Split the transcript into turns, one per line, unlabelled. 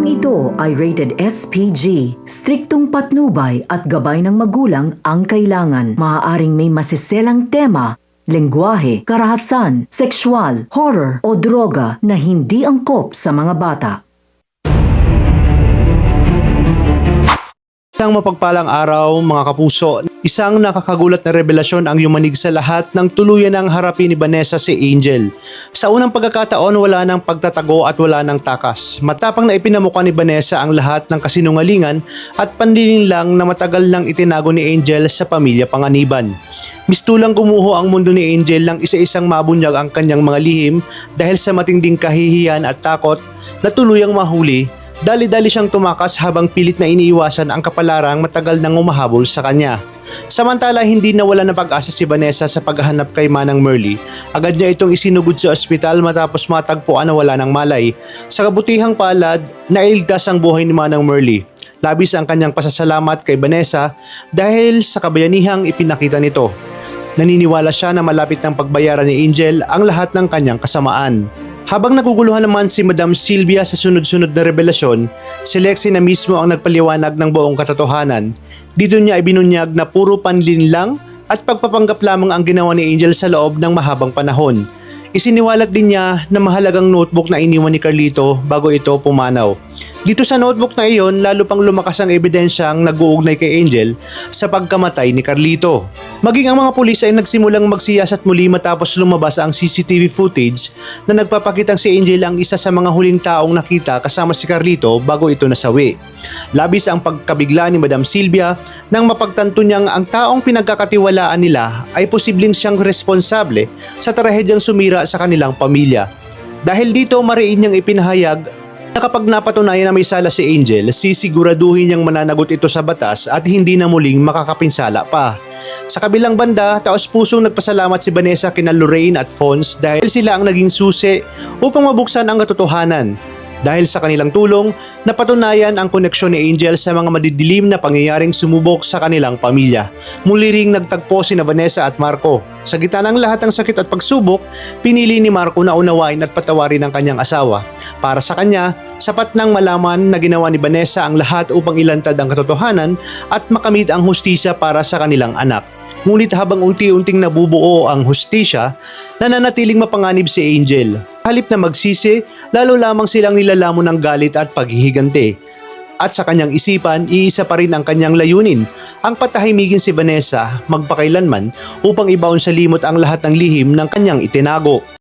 Tampang ito ay rated SPG. Striktong patnubay at gabay ng magulang ang kailangan. Maaaring may masiselang tema, lengguwahe, karahasan, sexual, horror o droga na hindi angkop sa mga bata.
Isang mapagpalang araw mga kapuso, isang nakakagulat na revelasyon ang yumanig sa lahat ng tuluyan ng harapin ni Vanessa si Angel. Sa unang pagkakataon wala nang pagtatago at wala nang takas. Matapang na ipinamukha ni Vanessa ang lahat ng kasinungalingan at panlilinlang na matagal nang itinago ni Angel sa pamilya Panganiban. Mistulang gumuho ang mundo ni Angel nang isa-isang mabunyag ang kanyang mga lihim dahil sa matinding kahihiyan at takot na tuluyang mahuli. Dali-dali siyang tumakas habang pilit na iniiwasan ang kapalarang matagal nang umahabol sa kanya. Samantala hindi nawala ng pag-asa si Vanessa sa paghahanap kay Manang Merly. Agad niya itong isinugod sa ospital matapos matagpuan na wala ng malay. Sa kabutihang palad, nailigtas ang buhay ni Manang Merly. Labis ang kanyang pasasalamat kay Vanessa dahil sa kabayanihang ipinakita nito. Naniniwala siya na malapit ng pagbayaran ni Angel ang lahat ng kanyang kasamaan. Habang naguguluhan naman si Madam Sylvia sa sunod-sunod na revelasyon, si Lexie na mismo ang nagpaliwanag ng buong katotohanan. Dito niya ibinunyag na puro panlinlang at pagpapanggap lamang ang ginawa ni Angel sa loob ng mahabang panahon. Isiniwalat din niya na mahalagang notebook na iniwan ni Carlito bago ito pumanaw. Dito sa notebook na iyon, lalo pang lumakas ang ebidensyang nag-uugnay kay Angel sa pagkamatay ni Carlito. Maging ang mga pulis ay nagsimulang magsiyasat muli matapos lumabas ang CCTV footage na nagpapakitang si Angel ang isa sa mga huling taong nakita kasama si Carlito bago ito nasawi. Labis ang pagkabigla ni Madam Sylvia nang mapagtanto niyang ang taong pinagkakatiwalaan nila ay posibleng siyang responsable sa trahedyang sumira sa kanilang pamilya. Dahil dito mariin niyang ipinahayag na kapag napatunayan na may sala si Angel, sisiguraduhin niyang mananagot ito sa batas at hindi na muling makakapinsala pa. Sa kabilang banda, taos-pusong nagpasalamat si Vanessa kina Lorraine at Fons dahil sila ang naging susi upang mabuksan ang katotohanan. Dahil sa kanilang tulong, napatunayan ang koneksyon ni Angel sa mga madidilim na pangyayaring sumubok sa kanilang pamilya. Muli ring nagtagpo sina Vanessa at Marco. Sa gitna ng lahat ng sakit at pagsubok, pinili ni Marco na unawain at patawarin ang kanyang asawa. Para sa kanya, sapat nang malaman na ginawa ni Vanessa ang lahat upang ilantad ang katotohanan at makamit ang hustisya para sa kanilang anak. Ngunit habang unti-unting nabubuo ang hustisya, nananatiling mapanganib si Angel. Halip na magsisi, lalo lamang silang nilalamon ng galit at paghihigante. At sa kanyang isipan, iisa pa rin ang kanyang layunin, ang patahimigin si Vanessa magpakailanman upang ibaon sa limot ang lahat ng lihim ng kanyang itinago.